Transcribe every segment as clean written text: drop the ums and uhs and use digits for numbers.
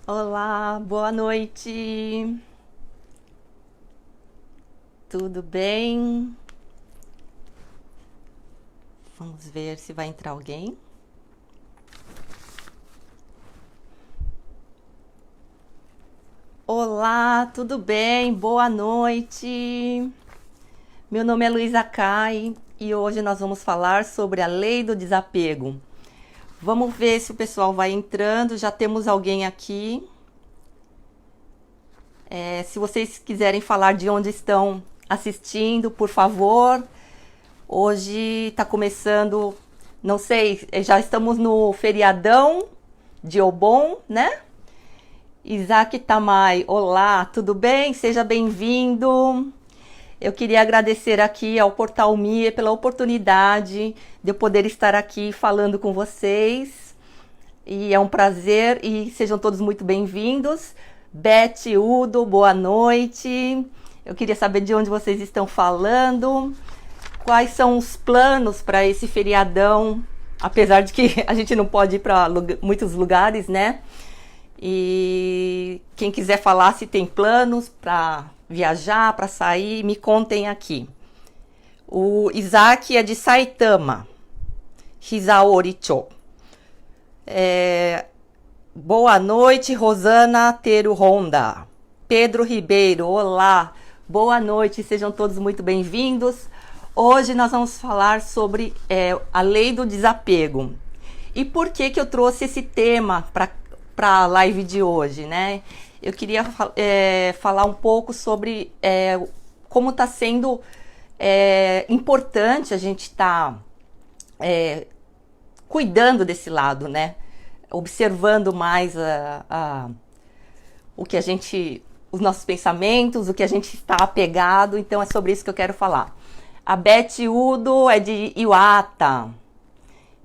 Olá, boa noite. Tudo bem? Vamos ver se vai entrar alguém. Olá, tudo bem? Boa noite. Meu nome é Luísa Cai e hoje nós vamos falar sobre a lei do desapego. Vamos ver se o pessoal vai entrando. Já temos alguém aqui. Se vocês quiserem falar de onde estão assistindo, por favor. Hoje está começando, não sei, já estamos no feriadão de Obon, né? Isaac Tamai, olá, tudo bem? Seja bem-vindo. Eu queria agradecer aqui ao Portal Mie pela oportunidade de eu poder estar aqui falando com vocês. E é um prazer e sejam todos muito bem-vindos. Beth, Udo, boa noite. Eu queria saber de onde vocês estão falando. Quais são os planos para esse feriadão? Apesar de que a gente não pode ir para muitos lugares, né? E quem quiser falar se tem planos para viajar, para sair, me contem aqui. O Isaac é de Saitama, Hisaori-cho. Boa noite, Rosana Teru Honda. Pedro Ribeiro, olá. Boa noite, sejam todos muito bem-vindos. Hoje nós vamos falar sobre a lei do desapego. E por que eu trouxe esse tema para a live de hoje, né? Eu queria falar um pouco sobre como está sendo importante a gente estar cuidando desse lado, né? Observando mais o que a gente, os nossos pensamentos, o que a gente está apegado. Então é sobre isso que eu quero falar. A Beth Udo é de Iwata.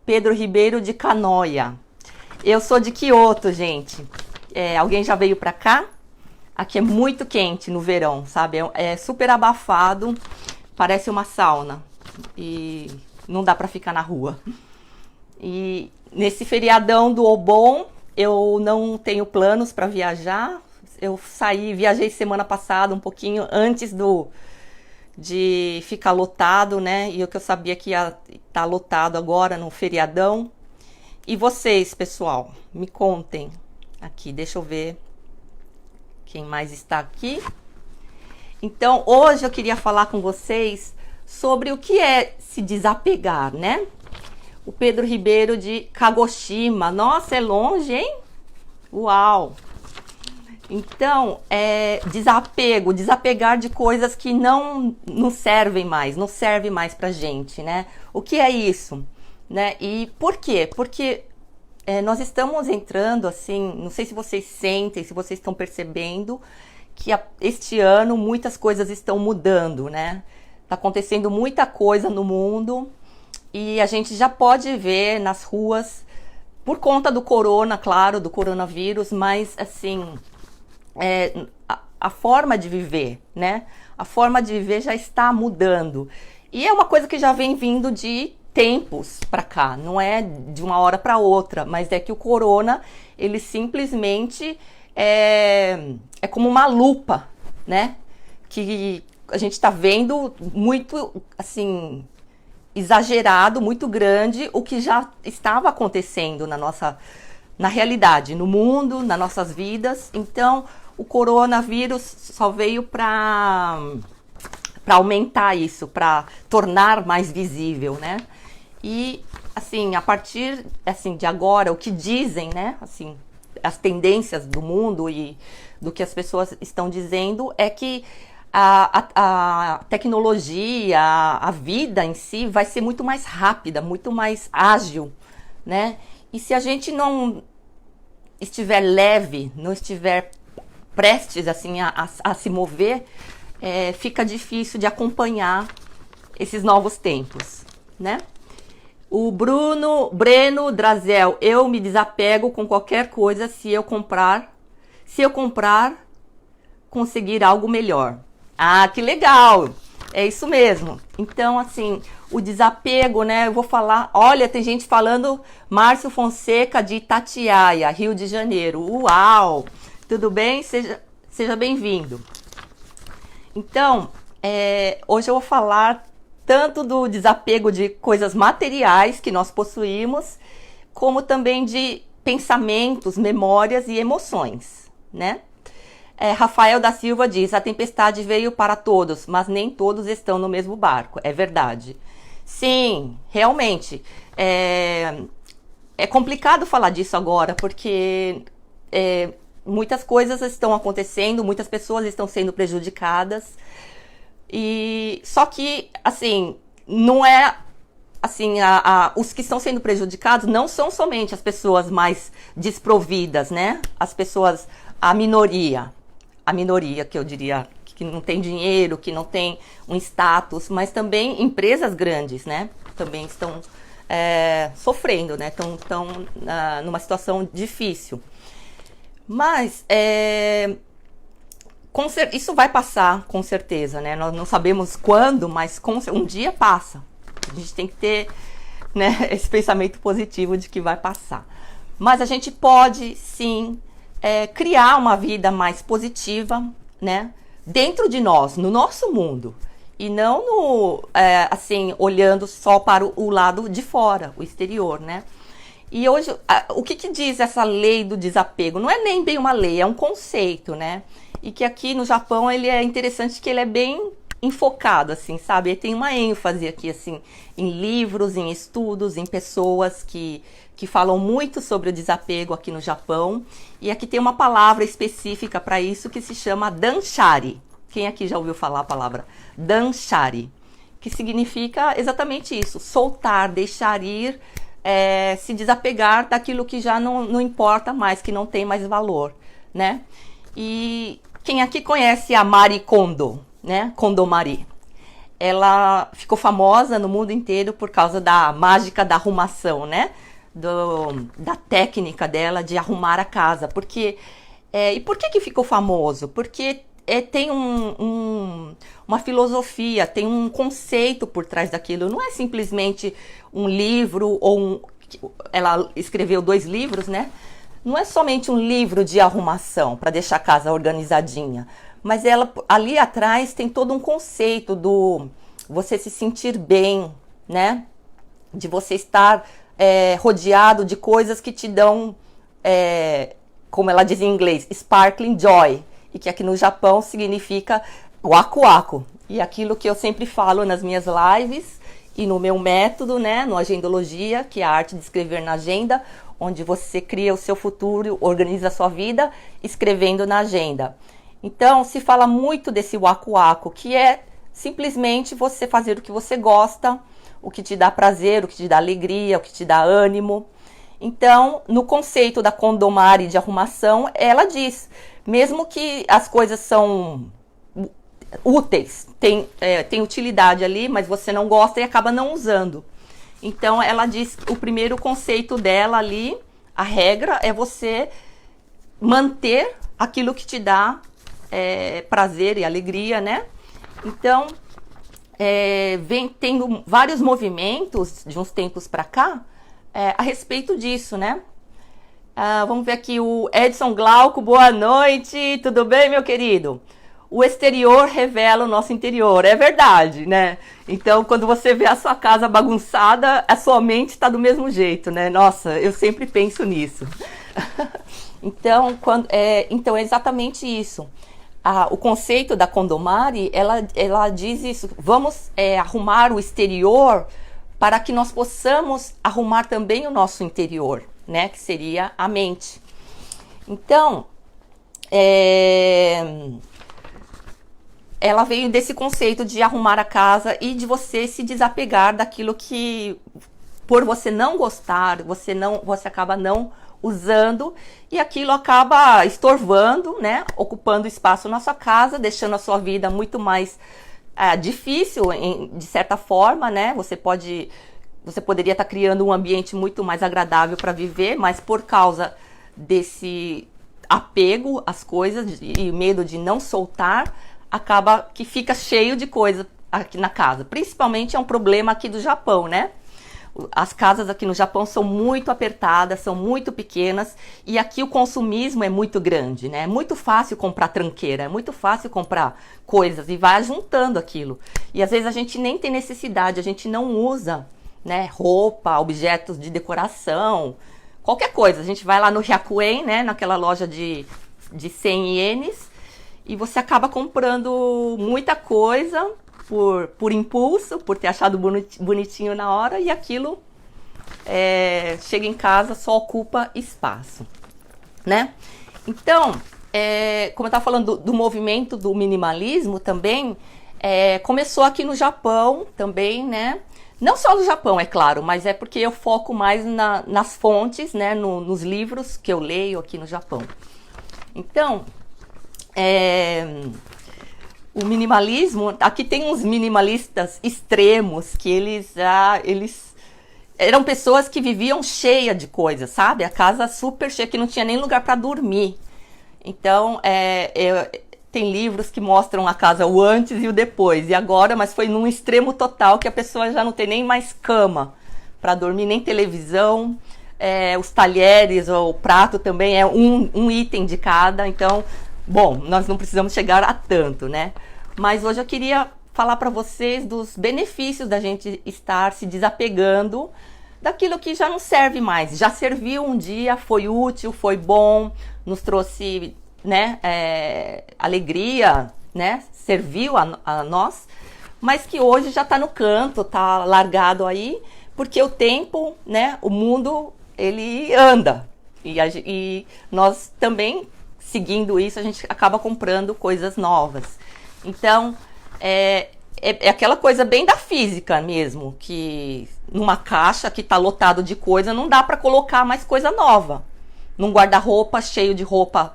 Pedro Ribeiro de Canoia. Eu sou de Kyoto, gente. Alguém já veio pra cá? Aqui é muito quente no verão, sabe? É super abafado, parece uma sauna. E não dá pra ficar na rua. E nesse feriadão do Obon, eu não tenho planos pra viajar. Eu viajei semana passada, um pouquinho antes de ficar lotado, né? E o que eu sabia que ia estar lotado agora no feriadão. E vocês, pessoal, me contem aqui, deixa eu ver quem mais está aqui. Então, hoje eu queria falar com vocês sobre o que é se desapegar, né? O Pedro Ribeiro de Kagoshima. Nossa, é longe, hein? Uau! Então, desapego, desapegar de coisas que não servem mais, não servem mais pra gente, né? O que é isso? Né? E por quê? Porque nós estamos entrando, assim, não sei se vocês sentem, se vocês estão percebendo, que este ano muitas coisas estão mudando, né? Tá acontecendo muita coisa no mundo e a gente já pode ver nas ruas, por conta do corona, claro, do coronavírus, mas, assim, a forma de viver, né? A forma de viver já está mudando. E é uma coisa que já vem vindo de tempos para cá, não é de uma hora para outra, mas é que o corona, ele simplesmente é como uma lupa, né? Que a gente está vendo muito, assim, exagerado, muito grande, o que já estava acontecendo na realidade, no mundo, nas nossas vidas. Então, o coronavírus só veio para aumentar isso, para tornar mais visível, né? E, assim, a partir de agora, o que dizem, né? Assim, as tendências do mundo e do que as pessoas estão dizendo é que a tecnologia, a vida em si vai ser muito mais rápida, muito mais ágil, né? E se a gente não estiver leve, não estiver prestes assim a se mover, fica difícil de acompanhar esses novos tempos, né? O Breno Drazel, eu me desapego com qualquer coisa se eu comprar, conseguir algo melhor. Ah, que legal! É isso mesmo. Então, assim, o desapego, né? Eu vou falar. Olha, tem gente falando Márcio Fonseca de Itatiaia, Rio de Janeiro. Uau! Tudo bem? Seja bem-vindo. Então, hoje eu vou falar tanto do desapego de coisas materiais que nós possuímos, como também de pensamentos, memórias e emoções, né? Rafael da Silva diz: a tempestade veio para todos, mas nem todos estão no mesmo barco. É verdade. Sim, realmente. É complicado falar disso agora, porque muitas coisas estão acontecendo, muitas pessoas estão sendo prejudicadas. Só que, assim, não é... Assim, os que estão sendo prejudicados não são somente as pessoas mais desprovidas, né? As pessoas, a minoria que eu diria que não tem dinheiro, que não tem um status, mas também empresas grandes, né? Também estão sofrendo, né? Estão numa situação difícil. Mas isso vai passar, com certeza, né? Nós não sabemos quando, mas um dia passa. A gente tem que ter, né, esse pensamento positivo de que vai passar. Mas a gente pode, sim, criar uma vida mais positiva, né, dentro de nós, no nosso mundo. E não, assim, olhando só para o lado de fora, o exterior, né? E hoje, o que diz essa lei do desapego? Não é nem bem uma lei, é um conceito, né? E que aqui no Japão ele é interessante que ele é bem enfocado, assim, sabe? Ele tem uma ênfase aqui, assim, em livros, em estudos, em pessoas que falam muito sobre o desapego aqui no Japão. E aqui tem uma palavra específica para isso que se chama danshari. Quem aqui já ouviu falar a palavra danshari? Que significa exatamente isso, soltar, deixar ir, se desapegar daquilo que já não importa mais, que não tem mais valor, né? E quem aqui conhece a Marie Kondo, né? Kondo Marie. Ela ficou famosa no mundo inteiro por causa da mágica da arrumação, né? Da técnica dela de arrumar a casa. E por que ficou famoso? Porque tem uma filosofia, tem um conceito por trás daquilo. Não é simplesmente um livro ela escreveu 2 livros, né? Não é somente um livro de arrumação para deixar a casa organizadinha, mas ela ali atrás tem todo um conceito do você se sentir bem, né? De você estar rodeado de coisas que te dão, como ela diz em inglês, sparkling joy, e que aqui no Japão significa waku-waku. E aquilo que eu sempre falo nas minhas lives e no meu método, né, no Agendologia, que é a arte de escrever na agenda, onde você cria o seu futuro, organiza a sua vida, escrevendo na agenda. Então, se fala muito desse waku-waku, que é simplesmente você fazer o que você gosta, o que te dá prazer, o que te dá alegria, o que te dá ânimo. Então, no conceito da Kondo Marie de arrumação, ela diz, mesmo que as coisas são úteis, tem utilidade ali, mas você não gosta e acaba não usando. Então, ela diz que o primeiro conceito dela ali, a regra, é você manter aquilo que te dá prazer e alegria, né? Então, vem tendo vários movimentos de uns tempos para cá a respeito disso, né? Vamos ver aqui o Edson Glauco, boa noite, tudo bem, meu querido? O exterior revela o nosso interior, é verdade, né? Então, quando você vê a sua casa bagunçada, a sua mente está do mesmo jeito, né? Nossa, eu sempre penso nisso. Então, então, é exatamente isso. O conceito da Kondo Marie, ela diz isso, vamos arrumar o exterior para que nós possamos arrumar também o nosso interior, né? Que seria a mente. Então, ela veio desse conceito de arrumar a casa e de você se desapegar daquilo que, por você não gostar, você acaba não usando, e aquilo acaba estorvando, né? Ocupando espaço na sua casa, deixando a sua vida muito mais difícil, de certa forma, né? Você poderia estar criando um ambiente muito mais agradável para viver, mas por causa desse apego às coisas e medo de não soltar, acaba que fica cheio de coisa aqui na casa. Principalmente é um problema aqui do Japão, né? As casas aqui no Japão são muito apertadas, são muito pequenas e aqui o consumismo é muito grande, né? É muito fácil comprar tranqueira, é muito fácil comprar coisas e vai juntando aquilo. E às vezes a gente nem tem necessidade, a gente não usa, né? Roupa, objetos de decoração, qualquer coisa. A gente vai lá no Hyakuen, né? Naquela loja de 100 ienes e você acaba comprando muita coisa por impulso, por ter achado bonitinho na hora, e aquilo chega em casa, só ocupa espaço, né? Então, como eu estava falando do movimento do minimalismo também, começou aqui no Japão também, né? Não só no Japão, é claro, mas é porque eu foco mais nas fontes, né? Nos livros que eu leio aqui no Japão. Então, o minimalismo, aqui tem uns minimalistas extremos que eles eram pessoas que viviam cheia de coisas, sabe? A casa super cheia, que não tinha nem lugar para dormir. Então, tem livros que mostram a casa o antes e o depois, e agora, mas foi num extremo total que a pessoa já não tem nem mais cama para dormir, nem televisão, os talheres, o prato também é um item de cada, então... Bom, nós não precisamos chegar a tanto, né? Mas hoje eu queria falar para vocês dos benefícios da gente estar se desapegando daquilo que já não serve mais. Já serviu um dia, foi útil, foi bom, nos trouxe, né, alegria, né? Serviu a nós, mas que hoje já está no canto, está largado aí, porque o tempo, né, o mundo, ele anda. E nós também... Seguindo isso, a gente acaba comprando coisas novas. Então, é aquela coisa bem da física mesmo, que numa caixa que está lotado de coisa, não dá para colocar mais coisa nova. Num guarda-roupa cheio de roupa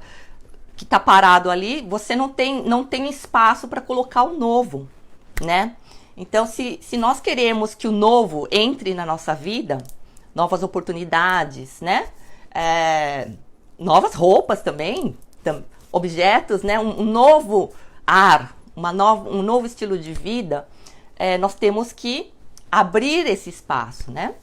que está parado ali, você não tem espaço para colocar o novo, né? Então, se nós queremos que o novo entre na nossa vida, novas oportunidades, né? Novas roupas também, objetos, né? Um novo ar, um novo estilo de vida, nós temos que abrir esse espaço, né?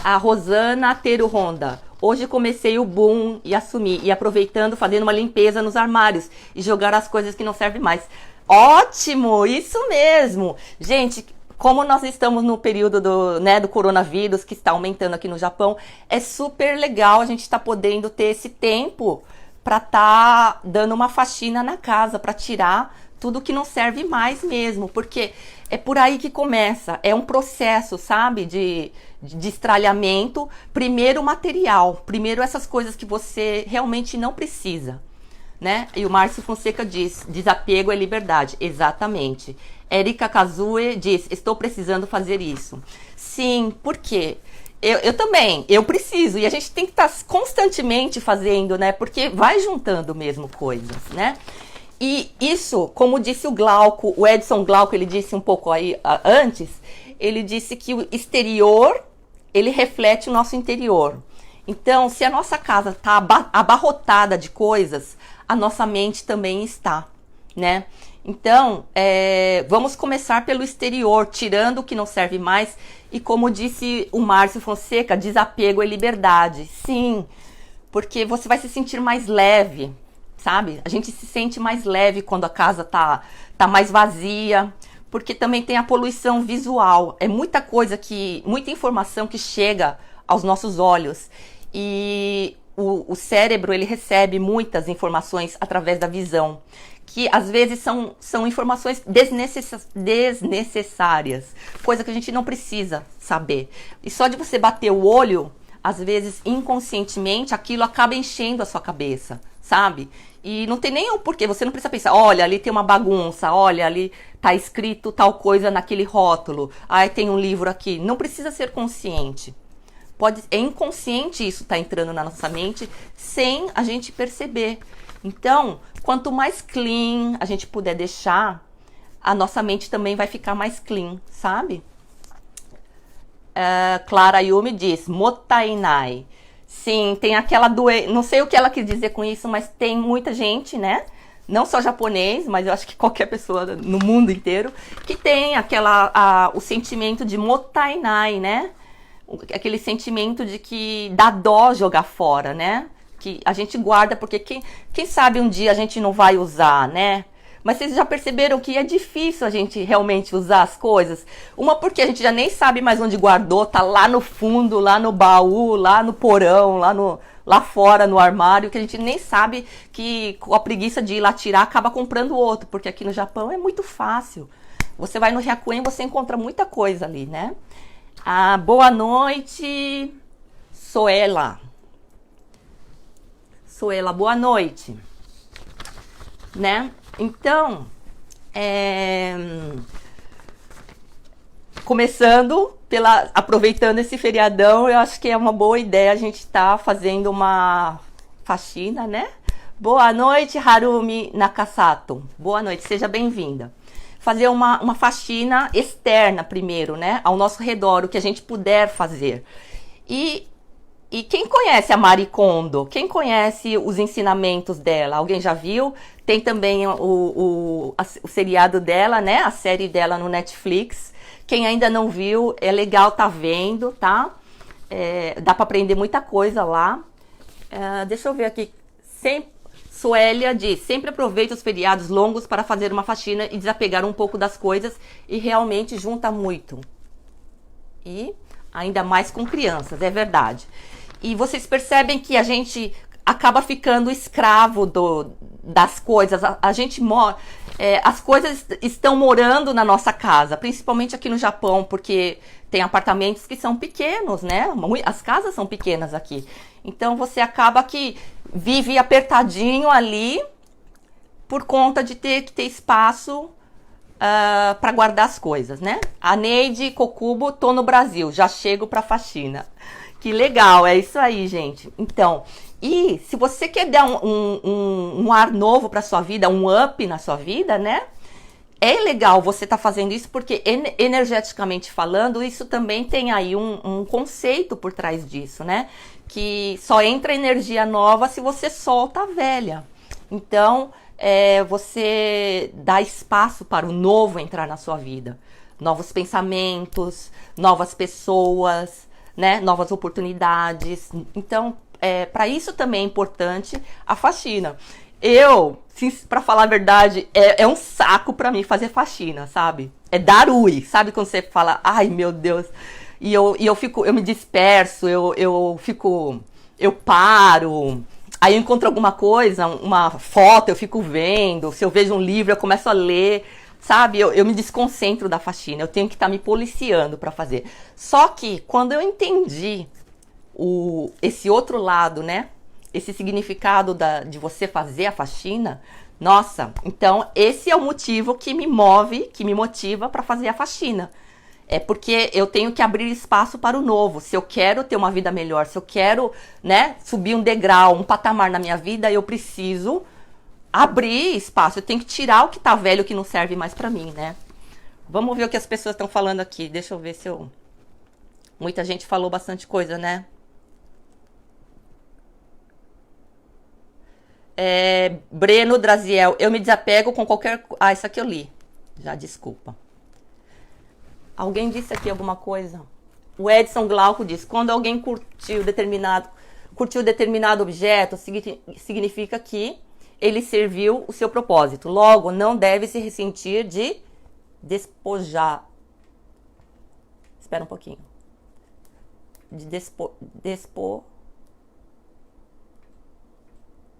A Rosana Teru Honda: hoje comecei o boom e assumi, e aproveitando, fazendo uma limpeza nos armários e jogar as coisas que não servem mais. Ótimo, isso mesmo! Gente, como nós estamos no período do coronavírus, que está aumentando aqui no Japão, é super legal a gente estar podendo ter esse tempo para estar dando uma faxina na casa, para tirar tudo que não serve mais mesmo, porque é por aí que começa, é um processo, sabe, de destralhamento. Primeiro o material, primeiro essas coisas que você realmente não precisa, né? E o Márcio Fonseca diz: desapego é liberdade. Exatamente. Erika Kazue diz: estou precisando fazer isso. Sim, por quê? Eu também, eu preciso, e a gente tem que estar constantemente fazendo, né? Porque vai juntando mesmo coisas, né? E isso, como disse o Glauco, o Edson Glauco, ele disse um pouco aí antes, ele disse que o exterior, ele reflete o nosso interior. Então, se a nossa casa está abarrotada de coisas, a nossa mente também está, né? Então, vamos começar pelo exterior, tirando o que não serve mais. E como disse o Márcio Fonseca, desapego é liberdade. Sim, porque você vai se sentir mais leve, sabe? A gente se sente mais leve quando a casa tá mais vazia, porque também tem a poluição visual. É muita coisa muita informação que chega aos nossos olhos. E o cérebro, ele recebe muitas informações através da visão, que às vezes são informações desnecessárias, coisa que a gente não precisa saber. E só de você bater o olho, às vezes inconscientemente, aquilo acaba enchendo a sua cabeça, sabe? E não tem nem o porquê, você não precisa pensar: olha, ali tem uma bagunça, olha, ali tá escrito tal coisa naquele rótulo, aí tem um livro aqui. Não precisa ser consciente. É inconsciente, isso tá entrando na nossa mente sem a gente perceber. Então, quanto mais clean a gente puder deixar, a nossa mente também vai ficar mais clean, sabe? Clara Yumi diz: mottainai. Sim, tem aquela não sei o que ela quis dizer com isso, mas tem muita gente, né? não só japonês, mas eu acho que qualquer pessoa no mundo inteiro, que tem o sentimento de mottainai, né? Aquele sentimento de que dá dó jogar fora, né? Que a gente guarda porque quem sabe um dia a gente não vai usar, né? Mas vocês já perceberam que é difícil a gente realmente usar as coisas? Uma porque a gente já nem sabe mais onde guardou, tá lá no fundo, lá no baú, lá no porão, lá fora no armário, que a gente nem sabe, que com a preguiça de ir lá tirar acaba comprando outro, porque aqui no Japão é muito fácil. Você vai no Hyakuen, você encontra muita coisa ali, né? Boa noite, Soela. Soela, boa noite. Né? Então, aproveitando esse feriadão, eu acho que é uma boa ideia a gente estar fazendo uma faxina, né? Boa noite, Harumi Nakasato. Boa noite, seja bem-vinda. Fazer uma faxina externa primeiro, né? Ao nosso redor, o que a gente puder fazer. E quem conhece a Marie Kondo? Quem conhece os ensinamentos dela? Alguém já viu? Tem também o seriado dela, né? A série dela no Netflix. Quem ainda não viu, é legal tá vendo, tá? Dá para aprender muita coisa lá. Deixa eu ver aqui. Suélia diz, sempre aproveita os feriados longos para fazer uma faxina e desapegar um pouco das coisas, e realmente junta muito. E ainda mais com crianças, é verdade. E vocês percebem que a gente acaba ficando escravo das coisas. A gente as coisas estão morando na nossa casa, principalmente aqui no Japão, porque tem apartamentos que são pequenos, né? As casas são pequenas aqui. Então você acaba que vive apertadinho ali por conta de ter que ter espaço para guardar as coisas, né? A Neide Kokubo, tô no Brasil, já chego para faxina. Que legal, é isso aí, gente. Então, e se você quer dar um ar novo para sua vida, um up na sua vida, né? É legal você estar fazendo isso porque energeticamente falando, isso também tem aí um conceito por trás disso, né? Que só entra energia nova se você solta a velha. Então, você dá espaço para o novo entrar na sua vida. Novos pensamentos, novas pessoas, né? Novas oportunidades. Então, para isso também é importante a faxina. Para falar a verdade, é um saco para mim fazer faxina, sabe? É darui, sabe quando você fala, ai meu Deus, e eu me disperso, eu paro, aí eu encontro alguma coisa, uma foto, eu fico vendo, se eu vejo um livro, eu começo a ler, sabe? Eu me desconcentro da faxina, eu tenho que estar me policiando para fazer. Só que quando eu entendi esse outro lado, né? Esse significado de você fazer a faxina, nossa, então esse é o motivo que me motiva para fazer a faxina. É porque eu tenho que abrir espaço para o novo. Se eu quero ter uma vida melhor, se eu quero, né, subir um degrau, um patamar na minha vida, eu preciso abrir espaço. Eu tenho que tirar o que tá velho, que não serve mais para mim, né? Vamos ver o que as pessoas estão falando aqui. Deixa eu ver se eu... Muita gente falou bastante coisa, né? Breno Draziel, eu me desapego com qualquer... isso aqui eu li. Já, desculpa. Alguém disse aqui alguma coisa? O Edson Glauco diz, quando alguém curtiu determinado objeto, significa que ele serviu o seu propósito. Logo, não deve se ressentir de despojar. Espera um pouquinho.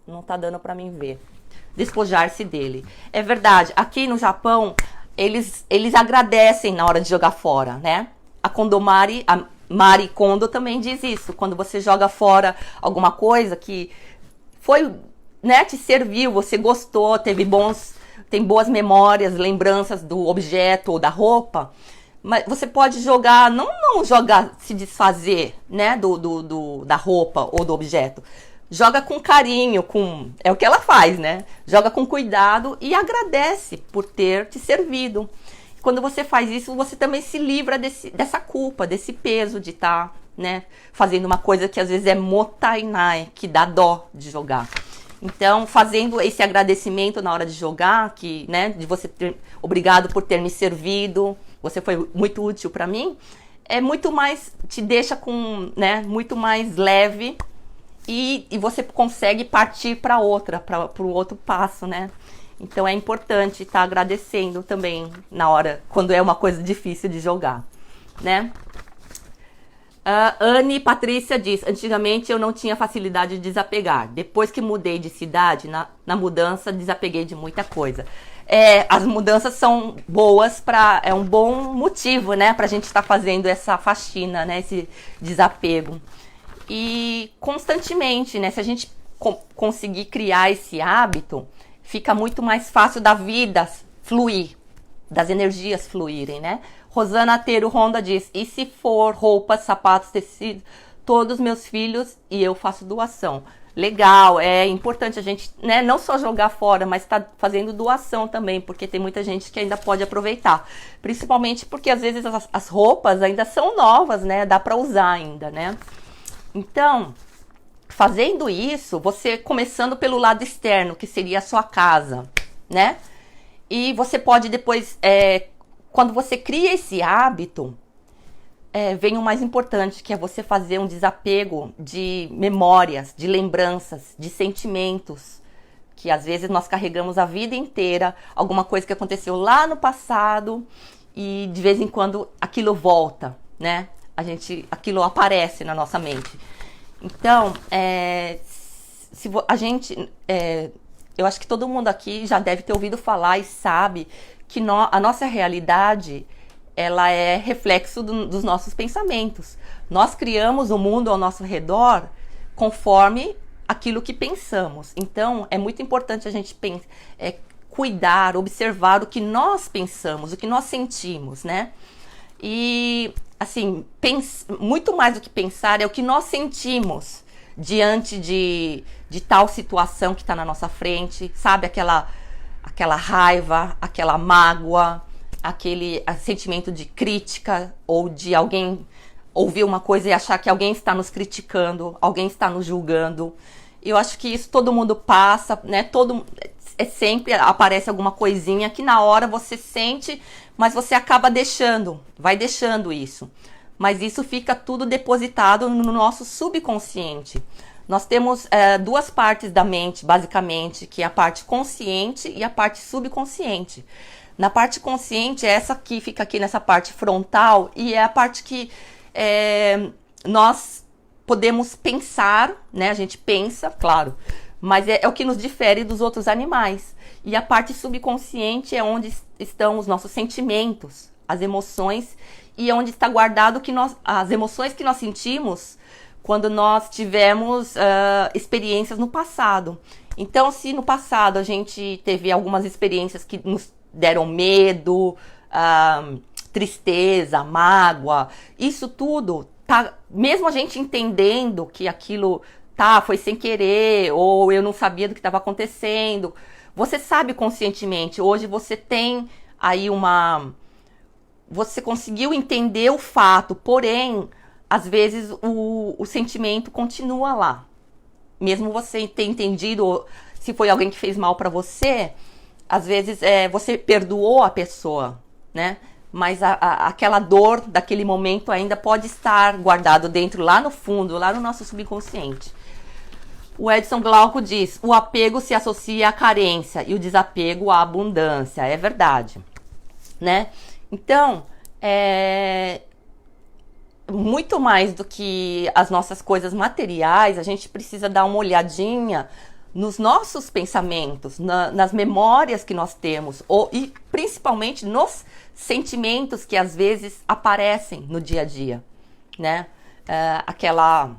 Não tá dando pra mim ver. Despojar-se dele. É verdade, aqui no Japão, eles agradecem na hora de jogar fora, né? A Marie Kondo também diz isso. Quando você joga fora alguma coisa que foi, né, te serviu, você gostou, tem boas memórias, lembranças do objeto ou da roupa, mas você pode jogar, não jogar, se desfazer, né, da roupa ou do objeto. Joga com carinho, é o que ela faz, né? Joga com cuidado e agradece por ter te servido. Quando você faz isso, você também se livra dessa culpa, desse peso de estar, né, fazendo uma coisa que às vezes é mottainai, que dá dó de jogar. Então, fazendo esse agradecimento na hora de jogar, que, né, de você ter, obrigado por ter me servido, você foi muito útil para mim, é muito mais, te deixa com, né, muito mais leve e você consegue partir para o outro passo, né? Então é importante estar agradecendo também na hora, quando é uma coisa difícil de jogar, né? Anne Patrícia diz, antigamente eu não tinha facilidade de desapegar. Depois que mudei de cidade, na mudança, desapeguei de muita coisa. As mudanças são boas, é um bom motivo, né, pra gente estar fazendo essa faxina, né, esse desapego. E constantemente, né, se a gente conseguir criar esse hábito, fica muito mais fácil da vida fluir, das energias fluírem, né? Rosana Teiro Honda diz, e se for roupas, sapatos, tecidos, todos meus filhos e eu faço doação. Legal, é importante a gente, né, não só jogar fora, mas tá fazendo doação também, porque tem muita gente que ainda pode aproveitar. Principalmente porque às vezes as roupas ainda são novas, né, dá para usar ainda, né? Então, fazendo isso, você começando pelo lado externo, que seria a sua casa, né? E você pode depois, quando você cria esse hábito, vem o mais importante, que é você fazer um desapego de memórias, de lembranças, de sentimentos, que às vezes nós carregamos a vida inteira, alguma coisa que aconteceu lá no passado e de vez em quando aquilo volta, né? Aquilo aparece na nossa mente. Então, eu acho que todo mundo aqui já deve ter ouvido falar e sabe que a nossa realidade, ela é reflexo dos nossos pensamentos. Nós criamos o mundo ao nosso redor conforme aquilo que pensamos. Então, é muito importante a gente cuidar, observar o que nós pensamos, o que nós sentimos, né? E, assim, muito mais do que pensar é o que nós sentimos diante de tal situação que está na nossa frente, sabe? Aquela raiva, aquela mágoa, aquele sentimento de crítica ou de alguém ouvir uma coisa e achar que alguém está nos criticando, alguém está nos julgando. Eu acho que isso todo mundo passa, né? Sempre aparece alguma coisinha que na hora você sente, mas você acaba vai deixando isso. Mas isso fica tudo depositado no nosso subconsciente. Nós temos duas partes da mente, basicamente, que é a parte consciente e a parte subconsciente. Na parte consciente, essa que fica aqui nessa parte frontal, e é a parte que nós podemos pensar, né? A gente pensa, claro, mas é o que nos difere dos outros animais. E a parte subconsciente é onde estão os nossos sentimentos, as emoções, e é onde está guardado as emoções que nós sentimos quando nós tivemos experiências no passado. Então, se no passado a gente teve algumas experiências que nos deram medo, tristeza, mágoa, isso tudo, mesmo a gente entendendo que aquilo foi sem querer, ou eu não sabia do que estava acontecendo, você sabe conscientemente, hoje você tem aí você conseguiu entender o fato, porém, às vezes o sentimento continua lá. Mesmo você ter entendido, se foi alguém que fez mal para você, às vezes você perdoou a pessoa, né? Mas aquela dor daquele momento ainda pode estar guardado dentro, lá no fundo, lá no nosso subconsciente. O Edson Glauco diz, o apego se associa à carência e o desapego à abundância. É verdade, né? Então, muito mais do que as nossas coisas materiais, a gente precisa dar uma olhadinha nos nossos pensamentos, nas memórias que nós temos, e principalmente nos sentimentos que às vezes aparecem no dia a dia, né? Aquela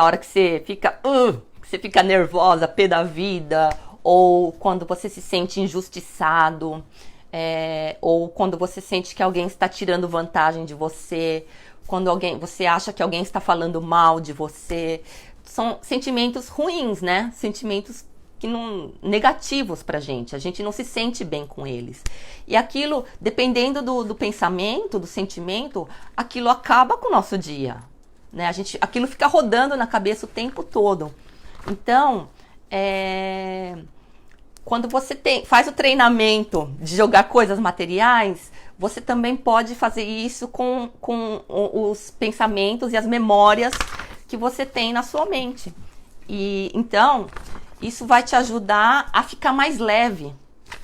hora que você fica nervosa, pé da vida, ou quando você se sente injustiçado, ou quando você sente que alguém está tirando vantagem de você, quando você acha que alguém está falando mal de você. São sentimentos ruins, né? Sentimentos negativos pra gente. A gente não se sente bem com eles. E aquilo, dependendo do pensamento, do sentimento, aquilo acaba com o nosso dia, né? Aquilo fica rodando na cabeça o tempo todo. Então, quando você faz o treinamento de jogar coisas materiais, você também pode fazer isso com os pensamentos e as memórias que você tem na sua mente. E então, isso vai te ajudar a ficar mais leve,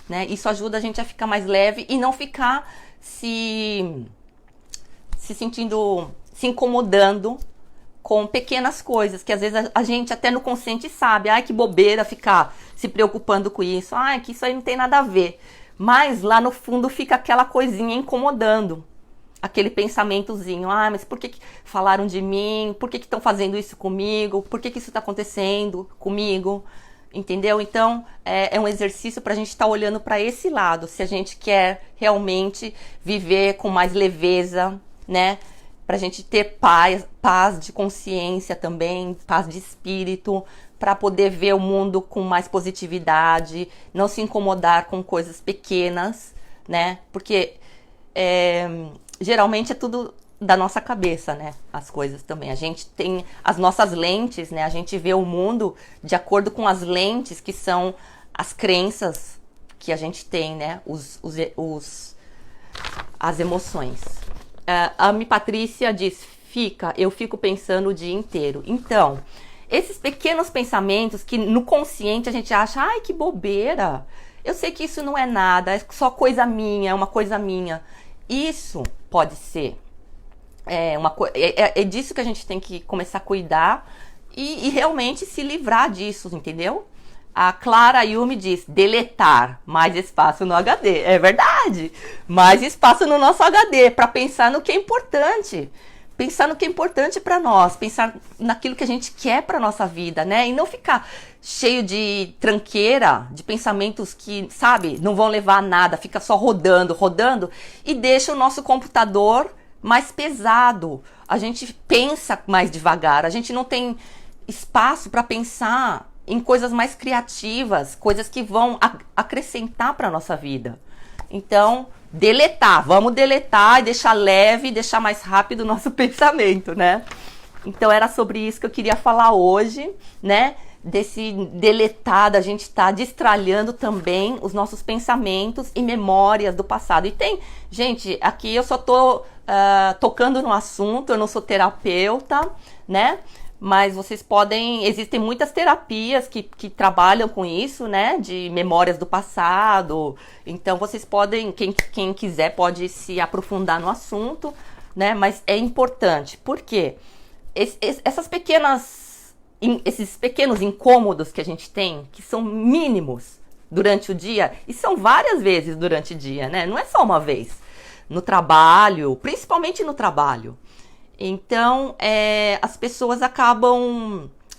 né? Isso ajuda a gente a ficar mais leve e não ficar se sentindo, se incomodando com pequenas coisas, que às vezes a gente até no consciente sabe, ai que bobeira ficar se preocupando com isso, ai que isso aí não tem nada a ver. Mas lá no fundo fica aquela coisinha incomodando, aquele pensamentozinho, mas por que falaram de mim? Por que estão fazendo isso comigo? Por que isso está acontecendo comigo? Entendeu? Então, é um exercício para a gente estar olhando para esse lado, se a gente quer realmente viver com mais leveza, né? Para a gente ter paz de consciência também, paz de espírito, para poder ver o mundo com mais positividade, não se incomodar com coisas pequenas, né? Porque geralmente é tudo da nossa cabeça, né? As coisas também. A gente tem as nossas lentes, né? A gente vê o mundo de acordo com as lentes que são as crenças que a gente tem, né? As emoções. A Ami Patrícia diz, eu fico pensando o dia inteiro. Então, esses pequenos pensamentos que no consciente a gente acha, ai que bobeira, eu sei que isso não é nada, é só coisa minha, é uma coisa minha. Isso pode ser. É disso que a gente tem que começar a cuidar e realmente se livrar disso, entendeu? A Clara Yumi diz, deletar, mais espaço no HD. É verdade, mais espaço no nosso HD para pensar no que é importante. Pensar no que é importante para nós, pensar naquilo que a gente quer para nossa vida, né? E não ficar cheio de tranqueira, de pensamentos que, sabe, não vão levar a nada, fica só rodando e deixa o nosso computador mais pesado. A gente pensa mais devagar, a gente não tem espaço para pensar em coisas mais criativas, coisas que vão acrescentar para a nossa vida. Então, vamos deletar e deixar leve, deixar mais rápido o nosso pensamento, né? Então, era sobre isso que eu queria falar hoje, né? Desse deletar, da gente estar destralhando também os nossos pensamentos e memórias do passado. E tem, gente, aqui eu só tô tocando no assunto, eu não sou terapeuta, né? Mas vocês existem muitas terapias que trabalham com isso, né? De memórias do passado. Então, vocês podem, quem quiser pode se aprofundar no assunto, né? Mas é importante, porque esses pequenos incômodos que a gente tem, que são mínimos durante o dia, e são várias vezes durante o dia, né? Não é só uma vez. No trabalho, principalmente no trabalho. Então, as pessoas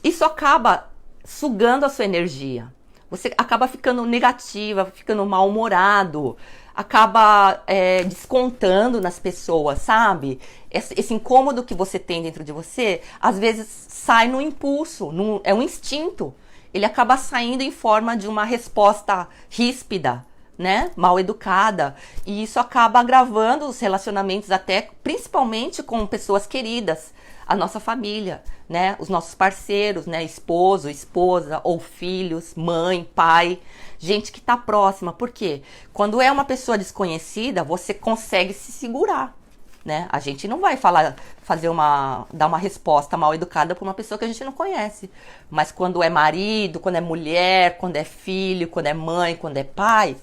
isso acaba sugando a sua energia. Você acaba ficando negativa, ficando mal-humorado, acaba descontando nas pessoas, sabe? Esse incômodo que você tem dentro de você, às vezes sai no impulso, é um instinto. Ele acaba saindo em forma de uma resposta ríspida, né? Mal educada, e isso acaba agravando os relacionamentos, até principalmente com pessoas queridas, a nossa família, né? Os nossos parceiros, né? Esposo, esposa, ou filhos, mãe, pai, gente que tá próxima. Por quê? Quando é uma pessoa desconhecida, você consegue se segurar, né? A gente não vai dar uma resposta mal educada para uma pessoa que a gente não conhece. Mas quando é marido, quando é mulher, quando é filho, quando é mãe, quando é pai,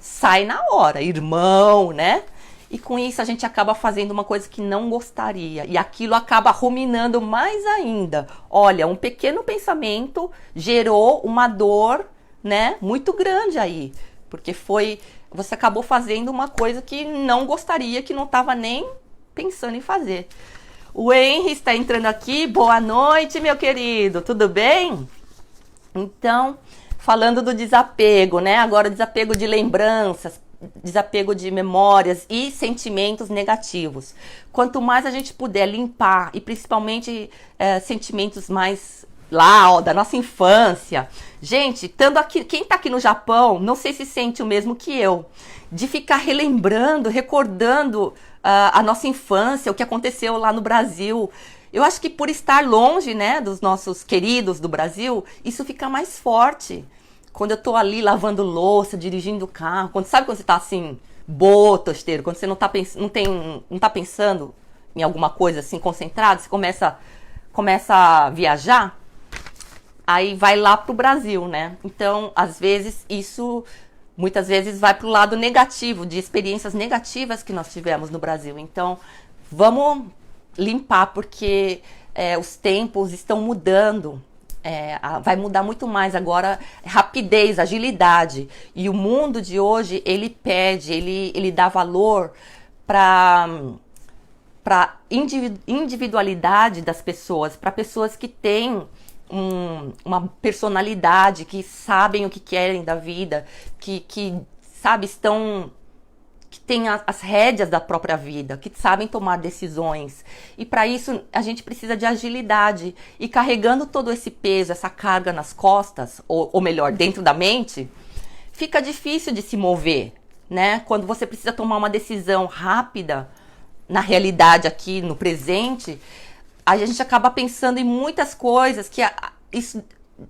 sai na hora, irmão, né? E com isso a gente acaba fazendo uma coisa que não gostaria. E aquilo acaba ruminando mais ainda. Olha, um pequeno pensamento gerou uma dor, né? Muito grande aí. Porque você acabou fazendo uma coisa que não gostaria, que não estava nem pensando em fazer. O Henry está entrando aqui. Boa noite, meu querido. Tudo bem? Então, falando do desapego, né? Agora, desapego de lembranças, desapego de memórias e sentimentos negativos. Quanto mais a gente puder limpar, e principalmente sentimentos mais lá, ó, da nossa infância. Gente, quem tá aqui no Japão, não sei se sente o mesmo que eu, de ficar relembrando, recordando a nossa infância, o que aconteceu lá no Brasil. Eu acho que por estar longe, né, dos nossos queridos do Brasil, isso fica mais forte. Quando eu tô ali lavando louça, dirigindo o carro, sabe quando você tá assim, tosteiro, quando você não tá pensando em alguma coisa assim, concentrado, você começa a viajar, aí vai lá pro Brasil, né? Então, às vezes, muitas vezes vai pro lado negativo, de experiências negativas que nós tivemos no Brasil. Então, vamos limpar, porque os tempos estão mudando. Vai mudar muito mais agora, rapidez, agilidade. E o mundo de hoje, ele pede, ele dá valor para individualidade das pessoas, para pessoas que têm uma personalidade, que sabem o que querem da vida, que sabe, que têm as rédeas da própria vida, que sabem tomar decisões. E para isso a gente precisa de agilidade. E carregando todo esse peso, essa carga nas costas, ou melhor, dentro da mente, fica difícil de se mover, né? Quando você precisa tomar uma decisão rápida, na realidade aqui, no presente, a gente acaba pensando em muitas coisas que isso,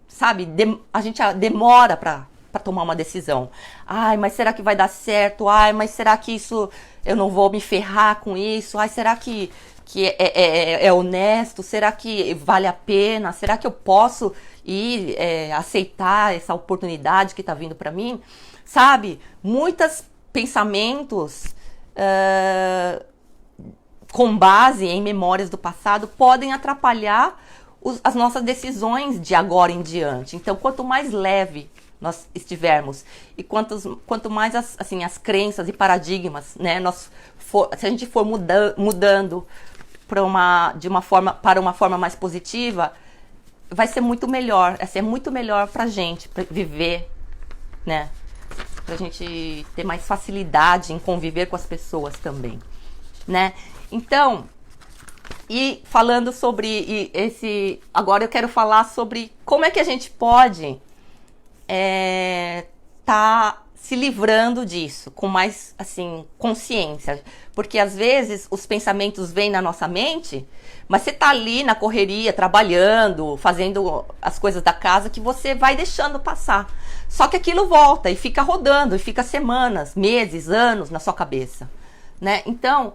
sabe, a gente demora para tomar uma decisão. Ai, mas será que vai dar certo? Ai, mas será que isso, eu não vou me ferrar com isso? Ai, será que é honesto? Será que vale a pena? Será que eu posso ir aceitar essa oportunidade que está vindo para mim? Sabe, muitos pensamentos com base em memórias do passado podem atrapalhar as nossas decisões de agora em diante. Então, quanto mais leve nós estivermos e quanto mais as crenças e paradigmas, né, se a gente for mudando para uma forma mais positiva, vai ser muito melhor. É muito melhor para a gente viver, né? Para a gente ter mais facilidade em conviver com as pessoas também, né? Então, e falando sobre agora eu quero falar sobre como é que a gente pode tá se livrando disso, com mais, assim, consciência. Porque às vezes os pensamentos vêm na nossa mente, mas você tá ali na correria, trabalhando, fazendo as coisas da casa, que você vai deixando passar. Só que aquilo volta e fica rodando, e fica semanas, meses, anos na sua cabeça, né? Então,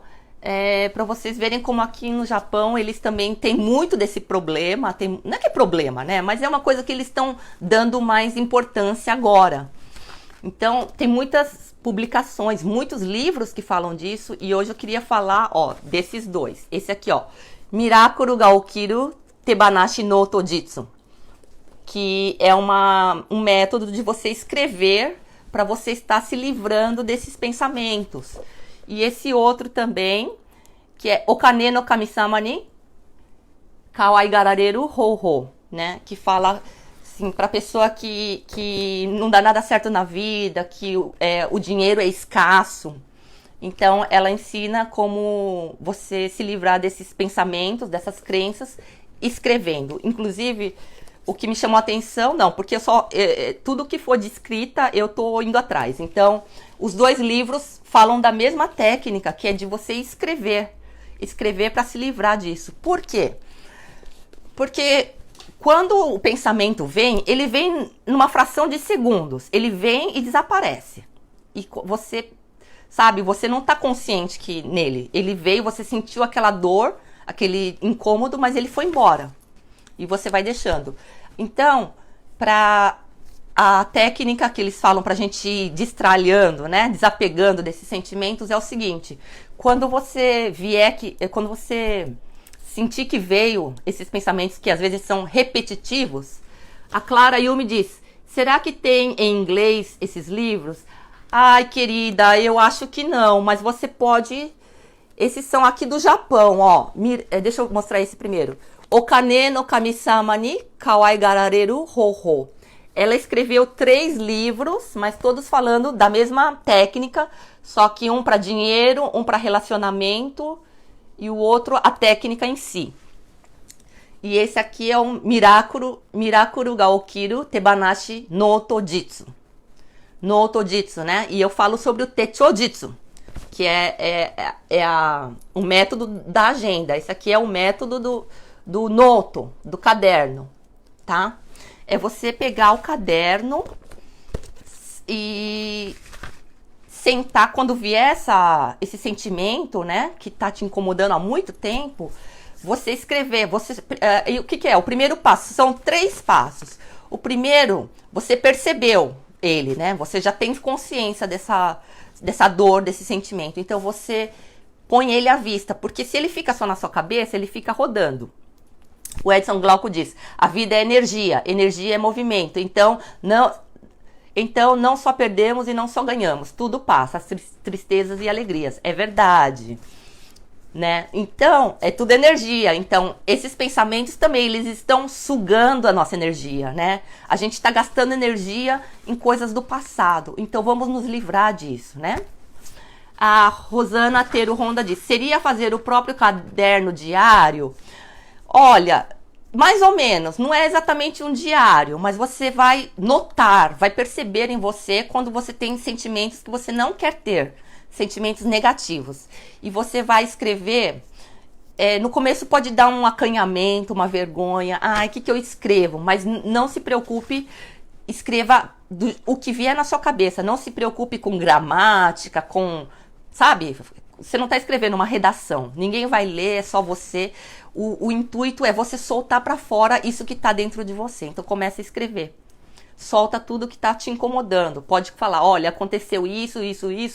para vocês verem como aqui no Japão eles também têm muito desse problema, não é que é problema, né? Mas é uma coisa que eles estão dando mais importância agora. Então, tem muitas publicações, muitos livros que falam disso, e hoje eu queria falar, desses dois. Esse aqui, Miracle ga Okiru Tebanashi no Tojitsu, que é um método de você escrever para você estar se livrando desses pensamentos. E esse outro também, que é Okane no Kamisama ni Kawaigarareru Houhou, né? Que fala assim, para pessoa que não dá nada certo na vida, que o dinheiro é escasso. Então, ela ensina como você se livrar desses pensamentos, dessas crenças, escrevendo. Inclusive, o que me chamou a atenção, porque tudo que for de escrita, eu tô indo atrás. Então, os dois livros falam da mesma técnica, que é de você escrever para se livrar disso. Por quê? Porque quando o pensamento vem, ele vem numa fração de segundos. Ele vem e desaparece. E você, sabe, você não está consciente que nele. Ele veio, você sentiu aquela dor, aquele incômodo, mas ele foi embora. E você vai deixando. Então, a técnica que eles falam pra gente ir destralhando, né, desapegando desses sentimentos é o seguinte: quando você sentir que veio esses pensamentos que às vezes são repetitivos, a Clara Yumi diz: será que tem em inglês esses livros? Ai, querida, eu acho que não, mas você pode. Esses são aqui do Japão, deixa eu mostrar esse primeiro. Okane no Kamisama ni Kawaigarareru Houhou. Ela escreveu 3 livros, mas todos falando da mesma técnica, só que um para dinheiro, um para relacionamento e o outro a técnica em si. E esse aqui é o Miracle ga Okiru Tebanashi no Tojitsu. No Tojitsu, né? E eu falo sobre o Techojitsu. que o método da agenda. Esse aqui é o método do noto, do caderno, tá? É você pegar o caderno e sentar quando vier esse sentimento, né, que tá te incomodando há muito tempo, você escrever. E o que é? O primeiro passo, são 3 passos. O primeiro, você percebeu ele, né? Você já tem consciência dessa dor, desse sentimento. Então você põe ele à vista, porque se ele fica só na sua cabeça, ele fica rodando. O Edson Glauco diz: a vida é energia, energia é movimento. Então não só perdemos e não só ganhamos, tudo passa, as tristezas e alegrias. É verdade, né? Então, é tudo energia. Então, esses pensamentos também, eles estão sugando a nossa energia, né? A gente está gastando energia em coisas do passado. Então, vamos nos livrar disso, né? A Rosana Tero Ronda diz: seria fazer o próprio caderno diário? Olha, mais ou menos, não é exatamente um diário, mas você vai notar, vai perceber em você quando você tem sentimentos que você não quer ter, sentimentos negativos. E você vai escrever, no começo pode dar um acanhamento, uma vergonha, o que eu escrevo? Mas não se preocupe, escreva o que vier na sua cabeça, não se preocupe com gramática, sabe? Você não está escrevendo uma redação, ninguém vai ler, é só você. O intuito é você soltar para fora isso que está dentro de você. Então comece a escrever. Solta tudo que está te incomodando. Pode falar: olha, aconteceu isso,